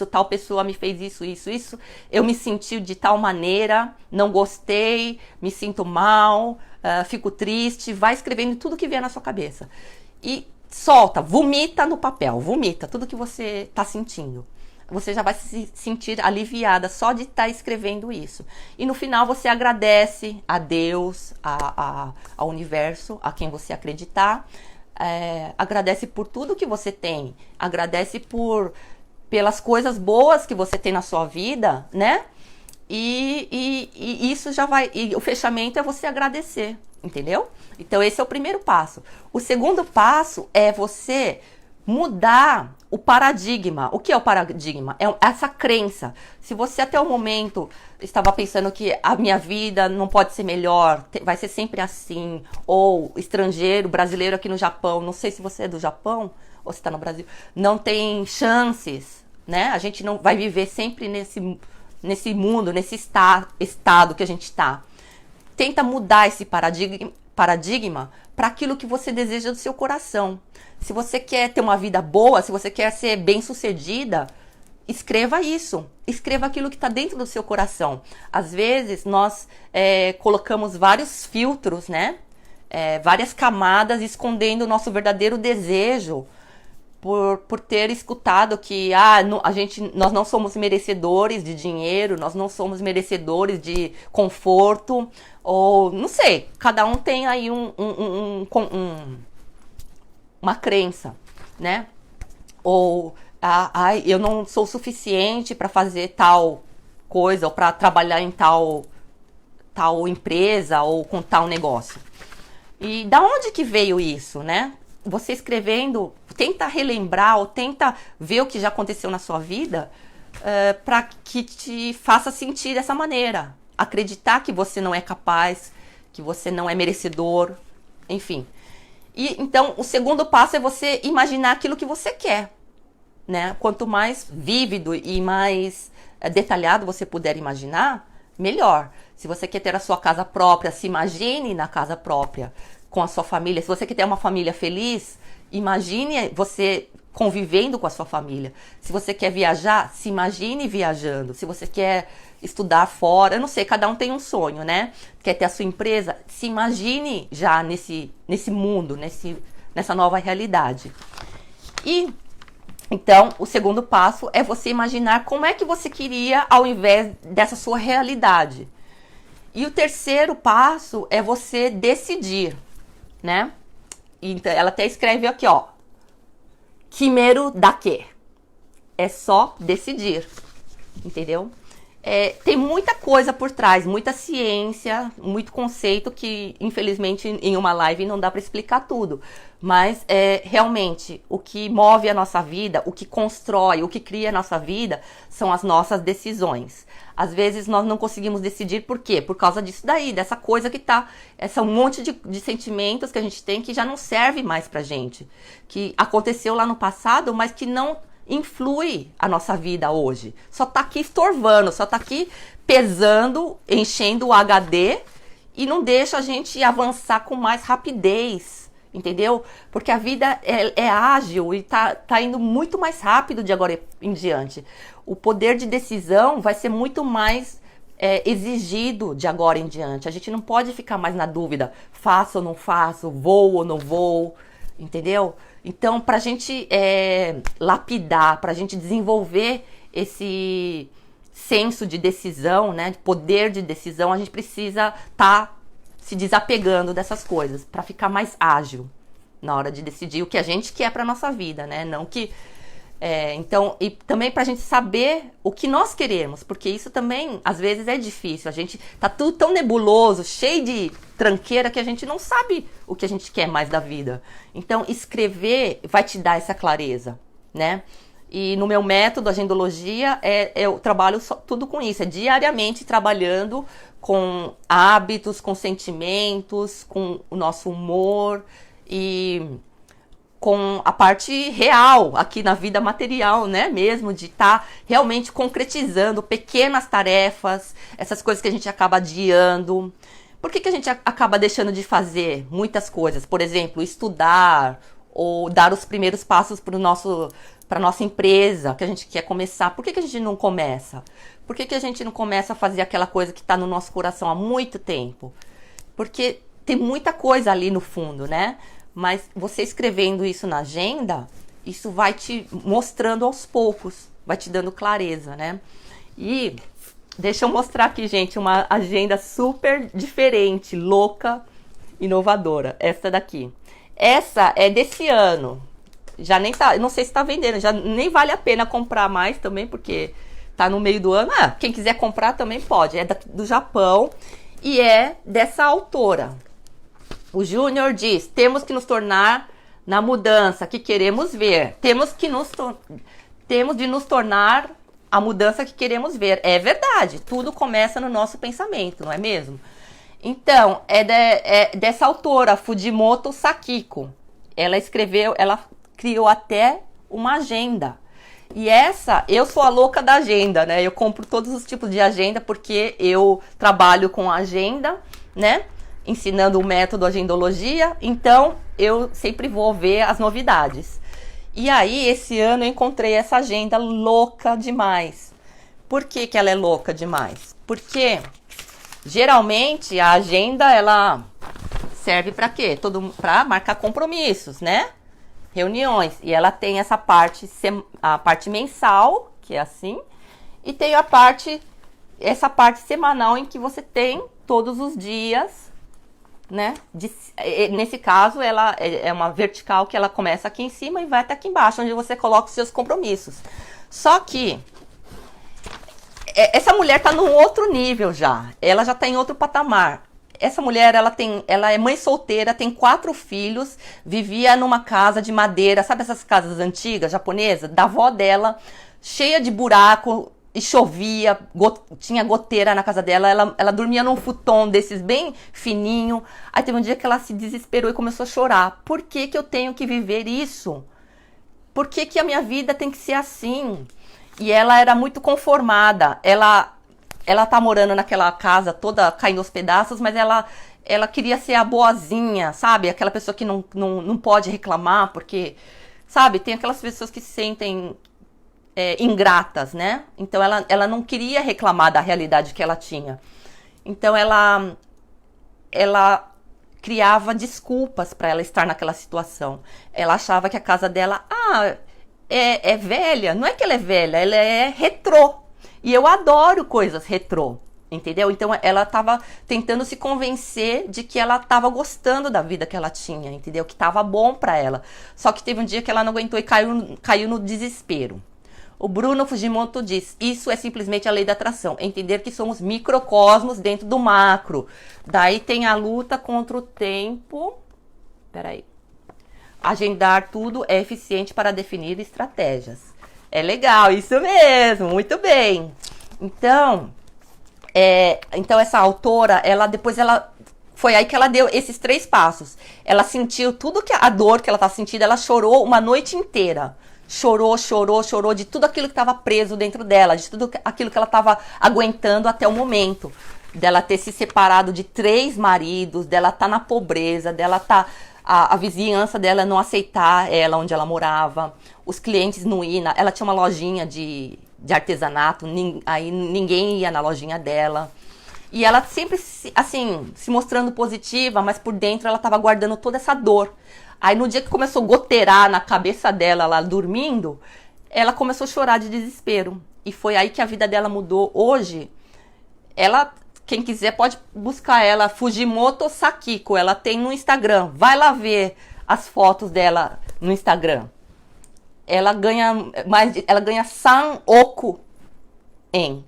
tal pessoa me fez isso. Eu me senti de tal maneira, não gostei, me sinto mal, fico triste. Vai escrevendo tudo que vier na sua cabeça. E solta, vomita no papel, vomita tudo que você está sentindo. Você já vai se sentir aliviada só de estar escrevendo isso. E no final você agradece a Deus, ao universo, a quem você acreditar. Agradece por tudo que você tem. Agradece pelas coisas boas que você tem na sua vida, né? E isso já vai... E o fechamento é você agradecer, entendeu? Então esse é o primeiro passo. O segundo passo é você mudar o paradigma. O que é o paradigma? É essa crença. Se você até o momento estava pensando que a minha vida não pode ser melhor, vai ser sempre assim, ou estrangeiro, brasileiro aqui no Japão, não sei se você é do Japão ou se está no Brasil, não tem chances, né? A gente não vai viver sempre nesse mundo, nesse estado que a gente está. Tenta mudar esse paradigma para aquilo que você deseja do seu coração. Se você quer ter uma vida boa, se você quer ser bem-sucedida, escreva isso. Escreva aquilo que está dentro do seu coração. Às vezes, nós colocamos vários filtros, né? Várias camadas escondendo o nosso verdadeiro desejo por ter escutado que nós não somos merecedores de dinheiro, nós não somos merecedores de conforto, ou não sei, cada um tem aí uma crença, né? Ou eu não sou suficiente para fazer tal coisa, ou para trabalhar em tal empresa, ou com tal negócio. E da onde que veio isso, né? Você escrevendo, tenta relembrar ou tenta ver o que já aconteceu na sua vida para que te faça sentir dessa maneira. Acreditar que você não é capaz, que você não é merecedor, enfim. E então o segundo passo é você imaginar aquilo que você quer, né? Quanto mais vívido e mais detalhado você puder imaginar, melhor. Se você quer ter a sua casa própria, se imagine na casa própria, com a sua família. Se você quer ter uma família feliz, imagine você convivendo com a sua família. Se você quer viajar, se imagine viajando. Se você quer estudar fora, eu não sei, cada um tem um sonho, né? Quer ter a sua empresa, se imagine já nesse mundo, nessa nova realidade. E então, o segundo passo é você imaginar como é que você queria ao invés dessa sua realidade. E o terceiro passo é você decidir, né? Então, ela até escreve aqui, ó. Kimeru dake. É só decidir, entendeu? Tem muita coisa por trás, muita ciência, muito conceito que, infelizmente, em uma live não dá para explicar tudo. Mas, realmente, o que move a nossa vida, o que constrói, o que cria a nossa vida, são as nossas decisões. Às vezes, nós não conseguimos decidir por quê? Por causa disso daí, dessa coisa que tá... Essa um monte de sentimentos que a gente tem que já não serve mais pra gente. Que aconteceu lá no passado, mas que não influi a nossa vida hoje. Só tá aqui estorvando, só tá aqui pesando, enchendo o HD e não deixa a gente avançar com mais rapidez, entendeu? Porque a vida é ágil e tá indo muito mais rápido de agora em diante. O poder de decisão vai ser muito mais exigido de agora em diante. A gente não pode ficar mais na dúvida, faço ou não faço, vou ou não vou, entendeu? Então, para a gente lapidar, para a gente desenvolver esse senso de decisão, né, de poder de decisão, a gente precisa estar se desapegando dessas coisas para ficar mais ágil na hora de decidir o que a gente quer para nossa vida, né? Não que então, e também para a gente saber o que nós queremos, porque isso também às vezes é difícil. A gente tá tudo tão nebuloso, cheio de tranqueira, que a gente não sabe o que a gente quer mais da vida. Então, escrever vai te dar essa clareza, né? E no meu método, Agendologia, eu trabalho tudo com isso, diariamente trabalhando com hábitos, com sentimentos, com o nosso humor e com a parte real aqui na vida material, né, mesmo, de estar realmente concretizando pequenas tarefas, essas coisas que a gente acaba adiando. Por que a gente acaba deixando de fazer muitas coisas? Por exemplo, estudar ou dar os primeiros passos para nossa empresa que a gente quer começar. Por que a gente não começa? Por que a gente não começa a fazer aquela coisa que está no nosso coração há muito tempo? Porque tem muita coisa ali no fundo, né? Mas você escrevendo isso na agenda, isso vai te mostrando aos poucos, vai te dando clareza, né? E deixa eu mostrar aqui, gente, uma agenda super diferente, louca, inovadora. Essa daqui. Essa é desse ano. Já nem tá, não sei se tá vendendo, já nem vale a pena comprar mais também, porque tá no meio do ano. Quem quiser comprar também pode. É do Japão e é dessa autora. O Júnior diz: temos que nos tornar na mudança que queremos ver. Temos de nos tornar a mudança que queremos ver. É verdade, tudo começa no nosso pensamento, não é mesmo? Então, é dessa autora, Fujimoto Sakiko. Ela criou até uma agenda. E eu sou a louca da agenda, né? Eu compro todos os tipos de agenda porque eu trabalho com agenda, né? Ensinando o método Agendologia, então eu sempre vou ver as novidades. E aí, esse ano eu encontrei essa agenda louca demais. Por que ela é louca demais? Porque geralmente a agenda ela serve para quê? Para marcar compromissos, né? Reuniões. E ela tem a parte mensal, que é assim, e tem essa parte semanal em que você tem todos os dias, né? Nesse caso, ela é uma vertical que ela começa aqui em cima e vai até aqui embaixo, onde você coloca os seus compromissos. Só que essa mulher tá num outro nível já. Ela já tá em outro patamar. Essa mulher, ela é mãe solteira, tem 4 filhos, vivia numa casa de madeira, sabe essas casas antigas, japonesas, da avó dela, cheia de buraco, e chovia, tinha goteira na casa dela, ela dormia num futon desses bem fininho. Aí teve um dia que ela se desesperou e começou a chorar. Por que eu tenho que viver isso? Por que a minha vida tem que ser assim? E ela era muito conformada. Ela tá morando naquela casa toda caindo aos pedaços, mas ela queria ser a boazinha, sabe? Aquela pessoa que não pode reclamar, porque, sabe, tem aquelas pessoas que se sentem ingratas, né? Então ela não queria reclamar da realidade que ela tinha. Então ela criava desculpas para ela estar naquela situação. Ela achava que a casa dela é velha. Não é que ela é velha, ela é retrô. E eu adoro coisas retrô, entendeu? Então ela estava tentando se convencer de que ela estava gostando da vida que ela tinha, entendeu? Que estava bom para ela. Só que teve um dia que ela não aguentou e caiu no desespero. O Bruno Fujimoto diz, isso é simplesmente a lei da atração, entender que somos microcosmos dentro do macro. Daí tem a luta contra o tempo. Peraí. Agendar tudo é eficiente para definir estratégias. É legal, isso mesmo, muito bem. Então essa autora, foi aí que ela deu esses 3 passos. Ela sentiu tudo que a dor que ela tá sentindo, ela chorou uma noite inteira. Chorou de tudo aquilo que estava preso dentro dela, de tudo aquilo que ela estava aguentando até o momento. Dela ter se separado de 3 maridos, dela tá na pobreza, dela tá... A vizinhança dela não aceitar ela onde ela morava, os clientes não iam. Ela tinha uma lojinha de artesanato, aí ninguém ia na lojinha dela. E ela sempre, assim, se mostrando positiva, mas por dentro ela estava guardando toda essa dor. Aí no dia que começou a goteirar na cabeça dela, lá dormindo, ela começou a chorar de desespero. E foi aí que a vida dela mudou. Hoje, quem quiser pode buscar ela, Fujimoto Sakiko, ela tem no Instagram. Vai lá ver as fotos dela no Instagram. Ela ganha 100 oku em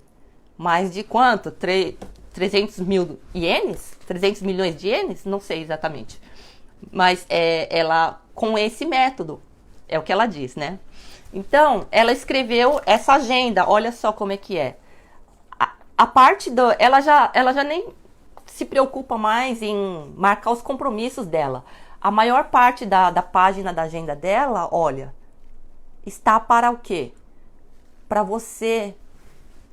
mais de quanto? 300 mil ienes? 300 milhões de ienes? Não sei exatamente. Mas ela, com esse método, é o que ela diz, né? Então, ela escreveu essa agenda, olha só como é que é. A parte ela já nem se preocupa mais em marcar os compromissos dela. A maior parte da página da agenda dela, olha, está para o quê? Para você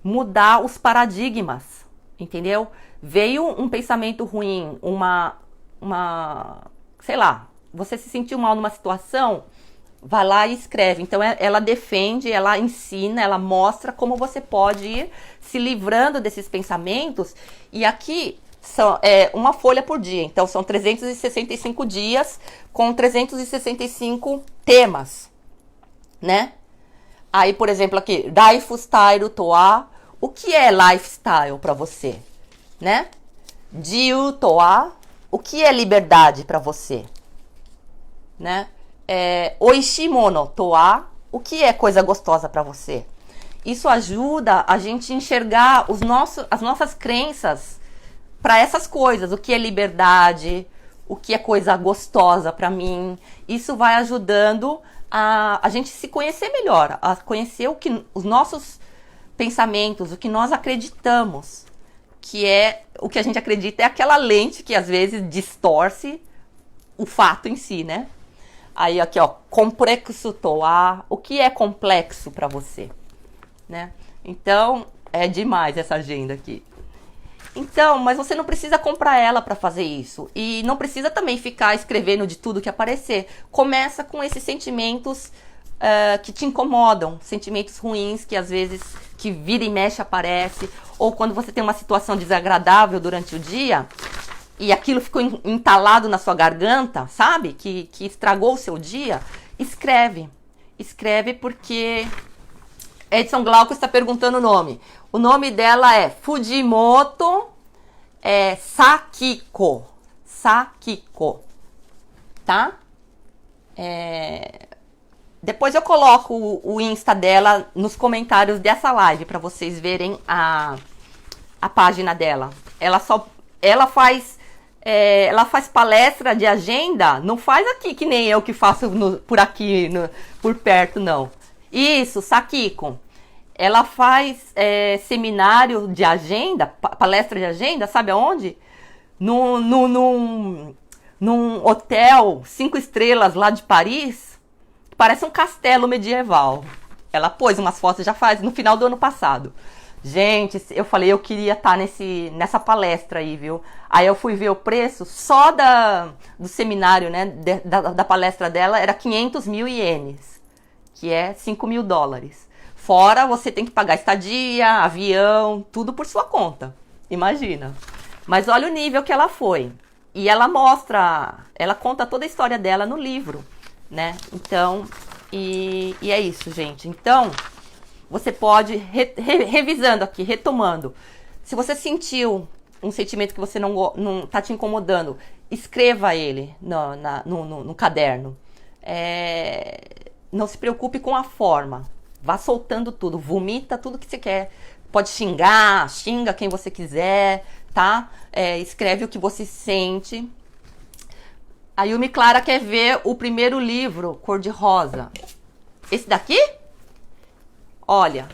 mudar os paradigmas, entendeu? Veio um pensamento ruim, sei lá, você se sentiu mal numa situação, vai lá e escreve. Então ela defende, ela ensina, ela mostra como você pode ir se livrando desses pensamentos. E aqui são uma folha por dia. Então são 365 dias com 365 temas, né? Aí, por exemplo, aqui, Lifestyle Toa. O que é lifestyle para você, né? Jiu Toa. O que é liberdade para você, né? Oishimono Toa. O que é coisa gostosa para você? Isso ajuda a gente a enxergar as nossas crenças para essas coisas. O que é liberdade? O que é coisa gostosa para mim? Isso vai ajudando a gente se conhecer melhor, a conhecer os nossos pensamentos, o que nós acreditamos, que o que a gente acredita é aquela lente que às vezes distorce o fato em si, né? Aí aqui, ó, complexo toa. O que é complexo para você, né? Então, é demais essa agenda aqui. Então, mas você não precisa comprar ela para fazer isso. E não precisa também ficar escrevendo de tudo que aparecer. Começa com esses sentimentos que te incomodam. Sentimentos ruins que às vezes, que vira e mexe aparece. Ou quando você tem uma situação desagradável durante o dia e aquilo ficou entalado na sua garganta, sabe? Que estragou o seu dia. Escreve. Escreve porque Edson Glauco está perguntando o nome. O nome dela é Fujimoto Sakiko. Sakiko. Tá? Depois eu coloco o Insta dela nos comentários dessa live para vocês verem a página dela. Ela faz palestra de agenda, não faz aqui que nem eu que faço por aqui, por perto, não. Isso, Sakiko. Ela faz seminário de agenda, palestra de agenda, sabe aonde? Num hotel 5 estrelas lá de Paris, que parece um castelo medieval. Ela pôs umas fotos, já faz, no final do ano passado. Gente, eu falei, eu queria estar nessa palestra aí, viu? Aí eu fui ver o preço, só do seminário, né, da palestra dela, era 500 mil ienes, que é 5 mil dólares. Fora você tem que pagar estadia, avião, tudo por sua conta. Imagina. Mas olha o nível que ela foi. E ela conta toda a história dela no livro, né? Então, e é isso, gente. Então, você pode, revisando aqui, retomando. Se você sentiu um sentimento que você não tá te incomodando, escreva ele no caderno. Não se preocupe com a forma. Vá soltando tudo, vomita tudo que você quer. Pode xingar, xinga quem você quiser, tá? Escreve o que você sente. A Yumi Clara quer ver o primeiro livro, Cor-de-Rosa. Esse daqui? Olha.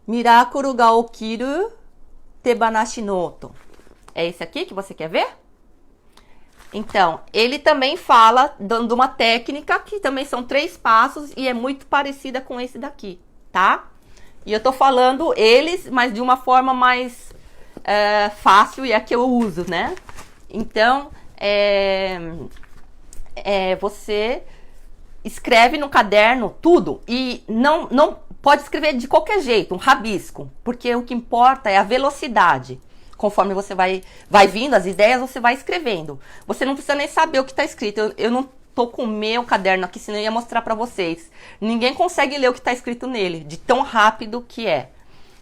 Mirakuru ga okiru Tebanashi noto. É esse aqui que você quer ver? Então, ele também fala dando uma técnica que também são 3 passos e é muito parecida com esse daqui, tá? E eu tô falando eles, mas de uma forma mais fácil e é a que eu uso, né? Então, você escreve no caderno tudo e não pode escrever de qualquer jeito, um rabisco, porque o que importa é a velocidade. Conforme você vai vindo as ideias, você vai escrevendo. Você não precisa nem saber o que está escrito. Eu não tô com o meu caderno aqui, senão eu ia mostrar para vocês. Ninguém consegue ler o que está escrito nele, de tão rápido que é.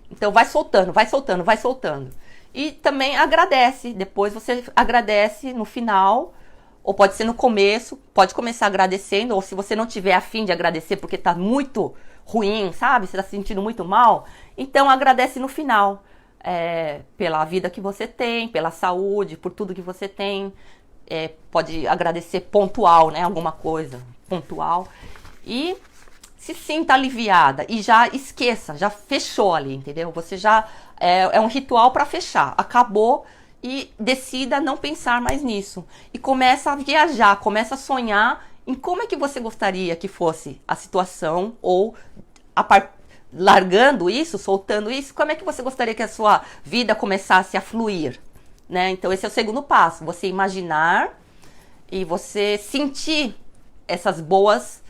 Então vai soltando, vai soltando, vai soltando. E também agradece. Depois você agradece no final, ou pode ser no começo. Pode começar agradecendo, ou se você não tiver a fim de agradecer porque está muito ruim, sabe? Você está se sentindo muito mal, então agradece no final. Pela vida que você tem, pela saúde, por tudo que você tem. Pode agradecer pontual, né? Alguma coisa pontual. E se sinta aliviada. E já esqueça, já fechou ali, entendeu? Você já... É um ritual para fechar. Acabou e decida não pensar mais nisso. E começa a viajar, começa a sonhar em como é que você gostaria que fosse a situação ou largando isso, soltando isso, como é que você gostaria que a sua vida começasse a fluir, né? Então esse é o segundo passo, você imaginar e você sentir essas boas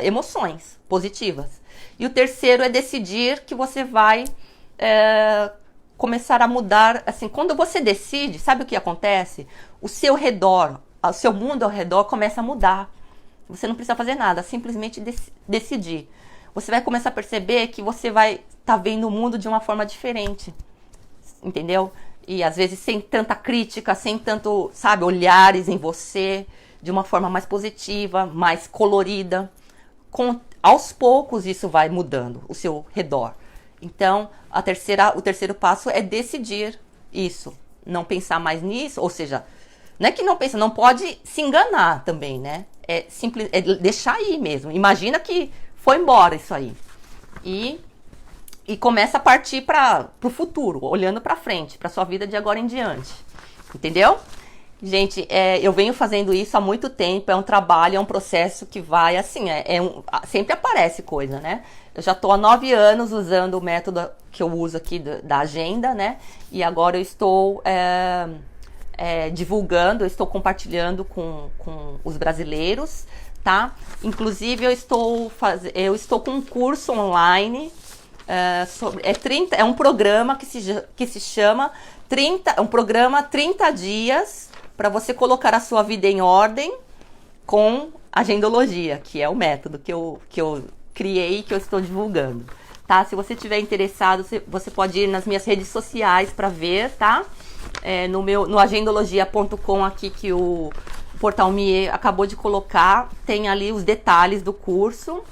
emoções positivas. E o terceiro é decidir que você vai começar a mudar, assim, quando você decide, sabe o que acontece? O seu redor, o seu mundo ao redor começa a mudar. Você não precisa fazer nada, simplesmente decidir. Você vai começar a perceber que você vai estar vendo o mundo de uma forma diferente, entendeu? E às vezes sem tanta crítica, sem tanto, sabe, olhares em você, de uma forma mais positiva, mais colorida. Aos poucos isso vai mudando o seu redor. Então, o terceiro passo é decidir isso, não pensar mais nisso, ou seja, não é que não pensa, não pode se enganar também, né? É deixar aí mesmo. Imagina que foi embora isso aí. E começa a partir para o futuro, olhando para frente, para sua vida de agora em diante. Entendeu? Gente, eu venho fazendo isso há muito tempo, é um trabalho, é um processo que vai assim, sempre aparece coisa, né? Eu já estou há 9 anos usando o método que eu uso aqui da agenda, né? E agora eu estou divulgando, eu estou compartilhando com os brasileiros, tá? Inclusive eu estou com um curso online é um programa que se chama 30 dias para você colocar a sua vida em ordem com agendologia, que é o método que eu criei e que eu estou divulgando, tá? Se você estiver interessado, você pode ir nas minhas redes sociais para ver, tá? No agendologia.com aqui que o Portal Me acabou de colocar, tem ali os detalhes do curso.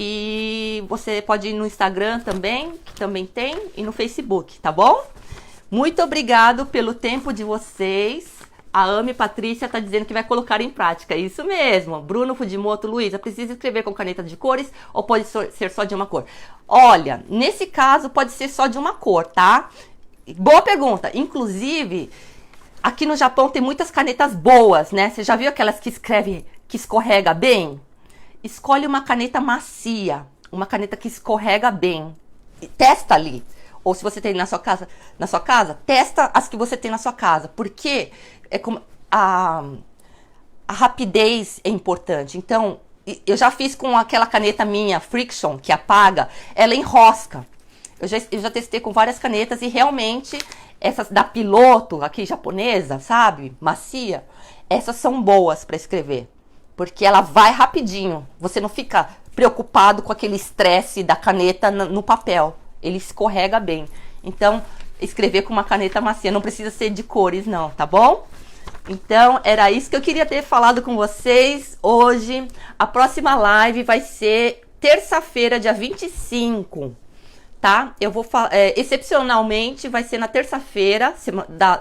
E você pode ir no Instagram também, que também tem, e no Facebook, tá bom? Muito obrigado pelo tempo de vocês. A Ame Patrícia está dizendo que vai colocar em prática. Isso mesmo. Bruno Fudimoto, Luísa, precisa escrever com caneta de cores ou pode ser só de uma cor? Olha, nesse caso pode ser só de uma cor, tá? Boa pergunta. Inclusive, aqui no Japão tem muitas canetas boas, né? Você já viu aquelas que escorrega bem? Escolhe uma caneta macia, uma caneta que escorrega bem. Testa ali. Ou se você tem na sua casa, testa as que você tem na sua casa. Porque a rapidez é importante. Então, eu já fiz com aquela caneta minha, Friction, que apaga, ela enrosca. Eu já testei com várias canetas e realmente essas da Piloto, aqui japonesa, sabe? Macia, essas são boas para escrever. Porque ela vai rapidinho. Você não fica preocupado com aquele estresse da caneta no papel. Ele escorrega bem. Então, escrever com uma caneta macia não precisa ser de cores, não, tá bom? Então, era isso que eu queria ter falado com vocês hoje. A próxima live vai ser terça-feira, dia 25, tá? Eu vou excepcionalmente, vai ser na terça-feira,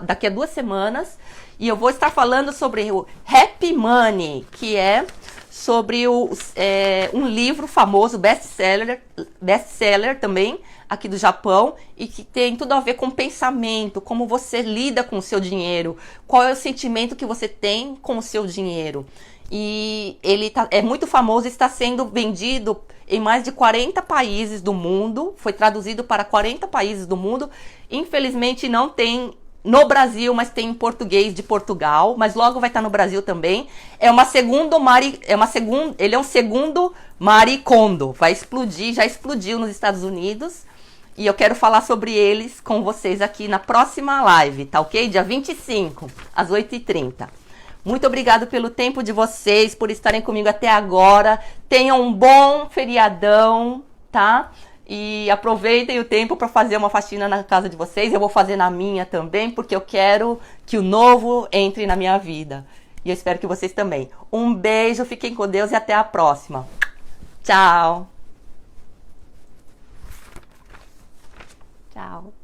daqui a 2 semanas. E eu vou estar falando sobre o Happy Money, que é sobre um livro famoso, best-seller também, aqui do Japão, e que tem tudo a ver com pensamento, como você lida com o seu dinheiro, qual é o sentimento que você tem com o seu dinheiro. E ele é muito famoso e está sendo vendido em mais de 40 países do mundo, foi traduzido para 40 países do mundo. Infelizmente não tem no Brasil, mas tem em português de Portugal, mas logo vai estar no Brasil também. Ele é um segundo Marie Kondo, vai explodir, já explodiu nos Estados Unidos. E eu quero falar sobre eles com vocês aqui na próxima live, tá ok? Dia 25, às 8h30. Muito obrigado pelo tempo de vocês, por estarem comigo até agora. Tenham um bom feriadão, tá? E aproveitem o tempo para fazer uma faxina na casa de vocês. Eu vou fazer na minha também, porque eu quero que o novo entre na minha vida. E eu espero que vocês também. Um beijo, fiquem com Deus e até a próxima. Tchau! Tchau!